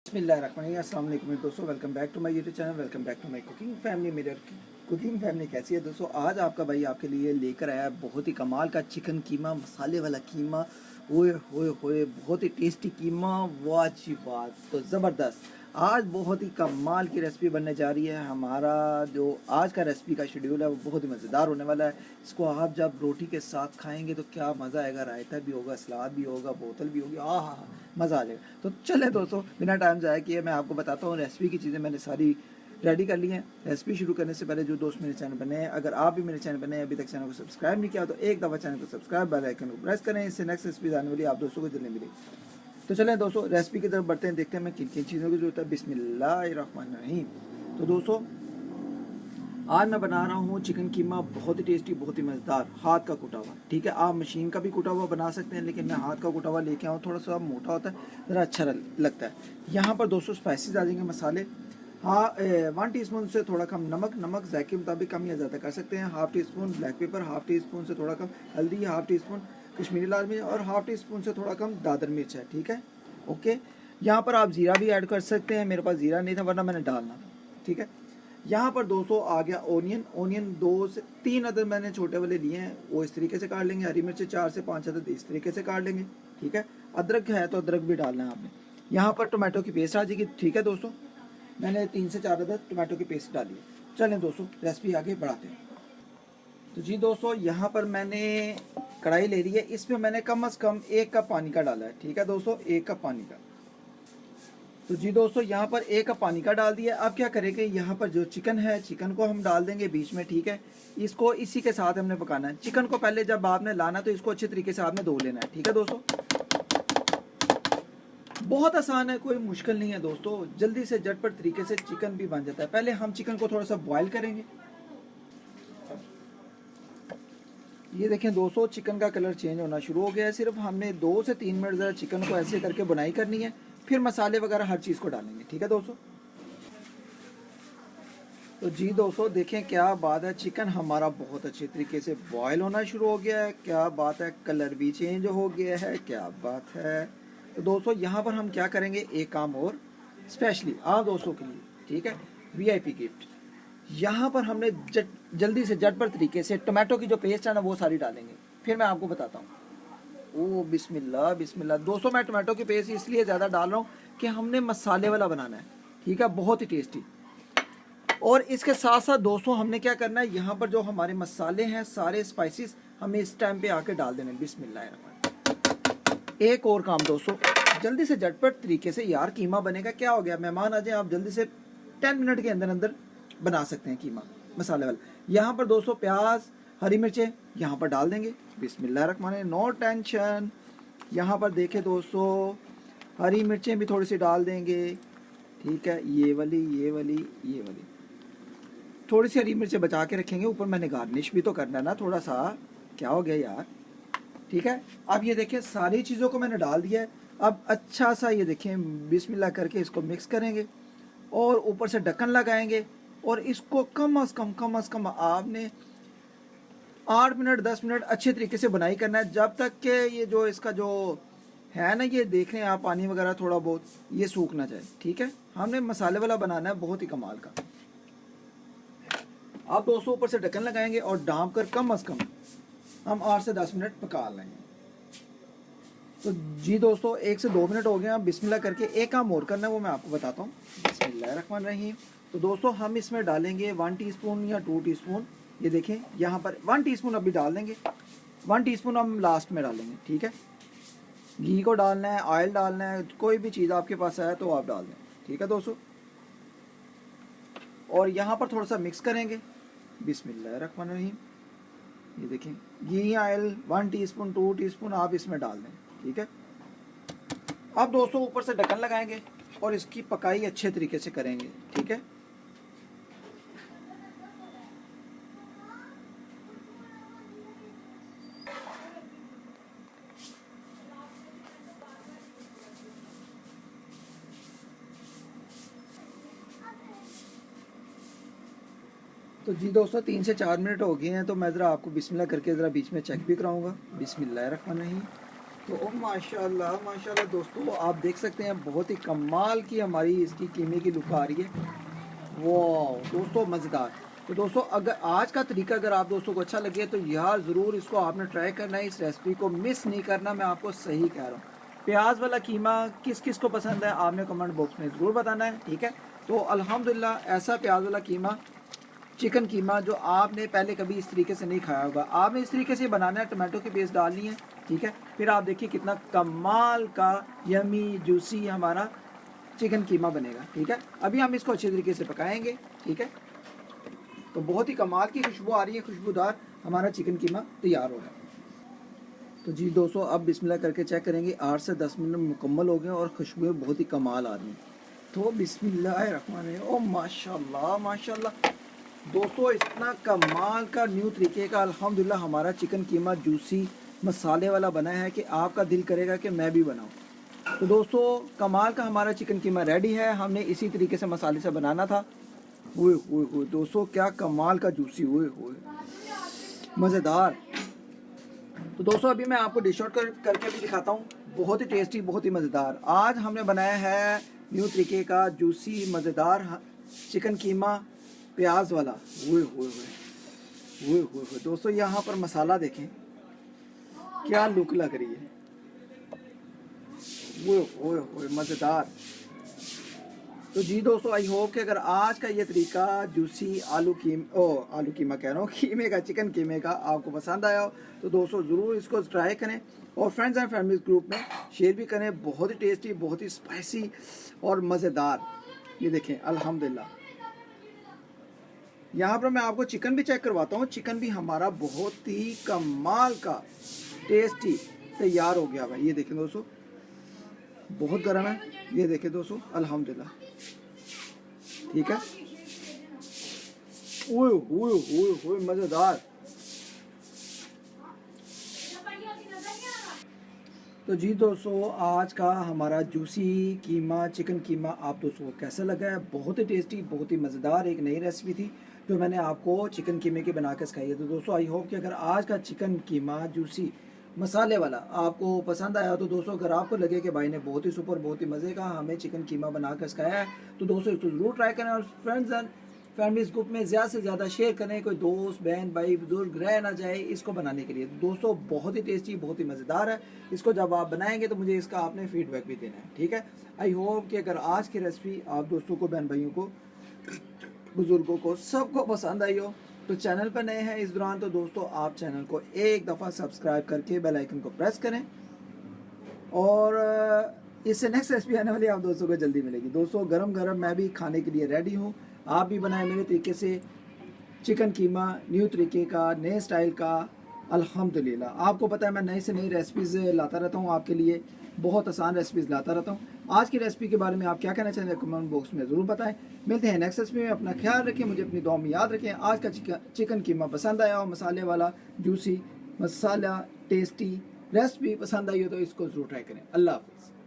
बिस्मिल्लाहिर्रहमानिर्रहीम। अस्सलाम वालेकुम दोस्तों, welcome back to my YouTube channel, welcome back to my cooking family. मेरे कुकिंग फैमिली कैसी है दोस्तों? आज आपका भाई आपके लिए लेकर आया है बहुत ही कमाल का चिकन कीमा, मसाले वाला कीमा। ओए होए होए, बहुत ही टेस्टी कीमा, वाजिबात तो ज़बरदस्त। आज बहुत ही कमाल की रेसिपी बनने जा रही है। हमारा जो आज का रेसिपी का शेड्यूल है वो बहुत ही मज़ेदार होने वाला है। इसको आप जब रोटी के साथ खाएंगे तो क्या मज़ा आएगा। रायता भी होगा, सलाद भी होगा, बोतल भी होगी, आहा मज़ा आ जाएगा। तो चले दोस्तों, बिना टाइम ज़ाया किए मैं आपको बताता हूँ रेसिपी की चीज़ें मैंने सारी रेडी कर ली हैं। रेसिपी शुरू करने से पहले जो दोस्त मेरे चैनल बने हैं, अगर आप भी मेरे चैनल बने हैं, अभी तक चैनल को सब्सक्राइब नहीं किया तो एक दफ़ा चैनल को सब्सक्राइब, बेल आइकन को प्रेस करें। इससे नेक्स्ट रेसिपी आने वाली आप दोस्तों को जल्दी मिलेगी। तो चलें दोस्तों, रेसिपी की तरफ बढ़ते हैं, देखते हैं मैं किन किन चीज़ों की जरूरत है। बिस्मिल्लाहिर्रहमानिर्रहीम। तो दोस्तों, आज मैं बना रहा हूँ चिकन कीमा, बहुत ही टेस्टी, बहुत ही मज़ेदार, हाथ का कुटा हुआ। ठीक है, आप मशीन का भी कुटा हुआ बना सकते हैं, लेकिन मैं हाथ का कुटा हुआ लेके आऊँ, थोड़ा सा मोटा होता है, ज़रा अच्छा लगता है। यहाँ पर दोस्तों स्पाइसेस आ जाएंगे, मसाले। हाँ, 1 टीस्पून से थोड़ा कम नमक जायके के मुताबिक कम या ज़्यादा कर सकते हैं। Half tea spoon black pepper, half tea spoon से थोड़ा कम हल्दी, हाफ़ टी स्पून कश्मीरी लाल मिर्च और हाफ़ टी स्पून से थोड़ा कम दादर मिर्च है। ठीक है, ओके। यहाँ पर आप ज़ीरा भी ऐड कर सकते हैं, मेरे पास ज़ीरा नहीं था वरना मैंने डालना था। ठीक है, यहाँ पर दोस्तों आ गया ओनियन 2 से 3 अदद मैंने छोटे वाले लिए हैं, वो इस तरीके से काट लेंगे। हरी मिर्ची 4 से 5 अदद इस तरीके से काट लेंगे। ठीक है, अदरक है तो अदरक भी डालना है आपने। यहाँ पर टोमेटो की पेस्ट आ जाएगी। ठीक है दोस्तों, मैंने 3 से 4 अदद टोमेटो की पेस्ट डाली है। चलें दोस्तों, रेसिपी आगे बढ़ाते हैं। तो जी दोस्तों, यहाँ पर मैंने कढ़ाई ले ली है, इसमें मैंने कम से कम 1 कप पानी का डाला है। ठीक है दोस्तों, 1 कप पानी का। तो जी दोस्तों, यहाँ पर 1 कप पानी का डाल दिया। अब क्या करेंगे, यहाँ पर जो चिकन है, चिकन को हम डाल देंगे बीच में। ठीक है, इसको इसी के साथ हमने पकाना है। चिकन को पहले जब आपने लाना तो इसको अच्छे तरीके से आपने धो लेना है। ठीक है दोस्तों, बहुत आसान है, कोई मुश्किल नहीं है दोस्तों, जल्दी से झटपट तरीके से चिकन भी बन जाता है। पहले हम चिकन को थोड़ा सा बॉयल करेंगे। ये देखें दोस्तों, चिकन का कलर चेंज होना शुरू हो गया है। सिर्फ हमने 2 से 3 मिनट ज़रा चिकन को ऐसे करके बुनाई करनी है, फिर मसाले वगैरह हर चीज़ को डालेंगे। ठीक है दोस्तों, तो जी दोस्तों देखें क्या बात है, चिकन हमारा बहुत अच्छे तरीके से बॉयल होना शुरू हो गया है। क्या बात है, कलर भी चेंज हो गया है, क्या बात है। तो दोस्तों यहाँ पर हम क्या करेंगे, एक काम और स्पेशली आप दोस्तों के लिए, ठीक है, वीआईपी गिफ्ट। यहाँ पर हमने जल्दी से झटपट तरीके से टोमेटो की जो पेस्ट है ना वो सारी डालेंगे, फिर मैं आपको बताता हूँ। ओ बिस्मिल्लाह बिस्मिल्लाह। दोस्तों मैं टोमेटो की पेस्ट इसलिए ज़्यादा डाल रहा हूँ कि हमने मसाले वाला बनाना है। ठीक है, बहुत ही टेस्टी। और इसके साथ साथ दोस्तों हमने क्या करना है, यहाँ पर जो हमारे मसाले हैं, सारे स्पाइसेस हमें इस टाइम पे आके डाल देने। बिस्मिल्लाह। एक और काम दोस्तों, जल्दी से झटपट तरीके से, यार कीमा बनेगा, क्या हो गया, मेहमान आ जाए, आप जल्दी से 10 मिनट के अंदर अंदर बना सकते हैं कीमा मसाले वाला। यहाँ पर दोस्तों प्याज, हरी मिर्चें यहाँ पर डाल देंगे। बिस्मिल्लाह, नो टेंशन। यहाँ पर देखें दोस्तों, हरी मिर्चें भी थोड़ी सी डाल देंगे। ठीक है, ये वाली, ये वाली, ये वाली, थोड़ी सी हरी मिर्चें बचा के रखेंगे, ऊपर मैंने गार्निश भी तो करना है ना थोड़ा सा। क्या हो गया यार। ठीक है, अब ये देखें सारी चीज़ों को मैंने डाल दिया है। अब अच्छा सा ये देखें, बिस्मिल्लाह करके इसको मिक्स करेंगे और ऊपर से ढक्कन लगाएंगे और इसको कम अज़ कम आपने 8 मिनट 10 मिनट अच्छे तरीके से बुनाई करना है, जब तक कि ये जो इसका जो है ना, ये देख रहे हैं आप, पानी वगैरह थोड़ा बहुत ये सूख ना जाए। ठीक है, हमने मसाले वाला बनाना है, बहुत ही कमाल का। आप दोस्तों ऊपर से ढक्कन लगाएंगे और ढाँप कर कम अज़ कम हम 8 से 10 मिनट पका लेंगे। तो जी दोस्तों 1 से 2 मिनट हो गए, आप बिस्मिल्लाह करके एक काम और करना है, वो मैं आपको बताता हूँ। बिस्मिल्लाहिर्रहमानिर्रहीम। तो दोस्तों हम इसमें डालेंगे 1 टीस्पून या 2 टीस्पून, ये देखें यहाँ पर 1 टीस्पून अभी डाल देंगे, 1 टीस्पून हम लास्ट में डालेंगे। ठीक है, घी को डालना है, ऑयल डालना है, कोई भी चीज़ आपके पास है तो आप डाल दें। ठीक है दोस्तों, और यहाँ पर थोड़ा सा मिक्स करेंगे। बिस्मिल्लाहिर्रहमानिर्रहीम। ये देखें, घी ऑयल 1 टीस्पून 2 टीस्पून आप इसमें डाल दें। ठीक है, अब दोस्तों ऊपर से ढक्कन लगाएंगे और इसकी पकाई अच्छे तरीके से करेंगे। ठीक है, तो जी दोस्तों 3 से 4 मिनट हो गए हैं, तो मैं ज़रा आपको बिस्मिल्लाह करके ज़रा बीच में चेक भी कराऊंगा। बिस्मिल्लाहिर्रहमानिर्रहीम। तो माशाल्लाह माशाल्लाह दोस्तों, आप देख सकते हैं बहुत ही कमाल की हमारी इसकी कीमे की लुक आ रही है। वाह दोस्तों, मज़ेदार। तो दोस्तों, अगर आज का तरीका अगर आप दोस्तों को अच्छा लगे तो यार ज़रूर इसको आपने ट्राई करना है, इस रेसिपी को मिस नहीं करना, मैं आपको सही कह रहा हूँ। प्याज वाला कीमा किस किस को पसंद है आपने कमेंट बॉक्स में ज़रूर बताना है, ठीक है। तो अल्हम्दुलिल्लाह ऐसा प्याज वाला कीमा, चिकन कीमा जो आपने पहले कभी इस तरीके से नहीं खाया होगा, आपने इस तरीके से बनाना है, टमाटो की पेस्ट डालनी है, ठीक है। फिर आप देखिए कितना कमाल का यमी जूसी हमारा चिकन कीमा बनेगा, ठीक है। अभी हम इसको अच्छे तरीके से पकाएंगे, ठीक है। तो बहुत ही कमाल की खुशबू आ रही है, खुशबूदार हमारा चिकन कीमा तैयार हो गया। तो जी दोस्तों, अब बिस्मिल्लाह करके चेक करेंगे, 8 से 10 मिनट मुकम्मल हो गए और खुशबुएं बहुत ही कमाल आ रही हैं। तो बिस्मिल्लाहिर्रहमानिर्रहीम। ओ माशाल्लाह माशाल्लाह दोस्तों, इतना कमाल का न्यू तरीके का अल्हम्दुलिल्लाह हमारा चिकन कीमा जूसी मसाले वाला बना है कि आपका दिल करेगा कि मैं भी बनाऊं। तो दोस्तों, कमाल का हमारा चिकन कीमा रेडी है। हमने इसी तरीके से मसाले से बनाना था। ओए दोस्तों, क्या कमाल का जूसी, ओए मज़ेदार। तो दोस्तों, अभी मैं आपको डिश आउट करके भी दिखाता हूँ। बहुत ही टेस्टी, बहुत ही मज़ेदार। आज हमने बनाया है न्यू तरीके का जूसी मज़ेदार चिकन कीमा प्याज वाला। ओए दोस्तों, यहाँ पर मसाला देखें क्या लुक लग रही है। ओए मज़ेदार। तो जी दोस्तों, आई होप कि अगर आज का ये तरीका जूसी आलू कीमा कह रहा हूँ, कीमे का, चिकन कीमे का आपको पसंद आया हो तो दोस्तों ज़रूर इसको ट्राई करें और फ्रेंड्स एंड फैमिली ग्रुप में शेयर भी करें। बहुत ही टेस्टी, बहुत ही स्पाइसी और मज़ेदार। ये देखें अल्हम्दुलिल्लाह। यहाँ पर मैं आपको चिकन भी चेक करवाता हूँ। चिकन भी हमारा बहुत ही कमाल का टेस्टी तैयार हो गया भाई। ये देखें दोस्तों, बहुत गर्म है। ये देखें दोस्तों, अल्हम्दुलिल्लाह, ठीक है। ओए मज़ेदार। तो जी दोस्तों, आज का हमारा जूसी कीमा चिकन कीमा आप दोस्तों को कैसा लगा है? बहुत ही टेस्टी, बहुत ही मज़ेदार एक नई रेसिपी थी जो मैंने आपको चिकन कीमे की बना के सिखाई है। तो दोस्तों, आई होप कि अगर आज का चिकन कीमा जूसी मसाले वाला आपको पसंद आया तो दोस्तों, अगर आपको लगे कि भाई ने बहुत ही सुपर, बहुत ही मज़े का हमें चिकन कीमा बना कर सिखाया है तो दोस्तों इसको ज़रूर ट्राई करें और फ्रेंड्स एंड फैमिलीज ग्रुप में ज़्यादा से ज़्यादा शेयर करें। कोई दोस्त, बहन, भाई, बुजुर्ग रह ना जाए इसको बनाने के लिए। दोस्तों, बहुत ही टेस्टी, बहुत ही मज़ेदार है। इसको जब आप बनाएंगे तो मुझे इसका आपने फीडबैक भी देना है, ठीक है। आई होप कि अगर आज की रेसिपी आप दोस्तों को, बहन भाइयों को, बुजुर्गों को, सबको पसंद आई हो। तो चैनल पर नए हैं इस दौरान तो दोस्तों आप चैनल को एक दफ़ा सब्सक्राइब करके बेल आइकन को प्रेस करें और इससे नेक्स्ट रेसिपी आने वाली आप दोस्तों को जल्दी मिलेगी। दोस्तों, गरम गरम मैं भी खाने के लिए रेडी हूँ। आप भी बनाएं मेरे तरीके से चिकन कीमा, न्यू तरीके का, नए स्टाइल का। अल्हम्दुलिल्लाह, आपको पता है मैं नई से नई रेसिपीज़ लाता रहता हूँ आपके लिए, बहुत आसान रेसिपीज़ लाता रहता हूँ। आज की रेसिपी के बारे में आप क्या कहना चाहते हैं कमेंट बॉक्स में ज़रूर बताएं। मिलते हैं नेक्स्ट रेसिपी में। अपना ख्याल रखें, मुझे अपनी दुआ में याद रखें। आज का चिकन कीमा पसंद आया हो, मसाले वाला जूसी मसाला टेस्टी रेसिपी पसंद आई हो तो इसको ज़रूर ट्राई करें। अल्लाह हाफ़िज़।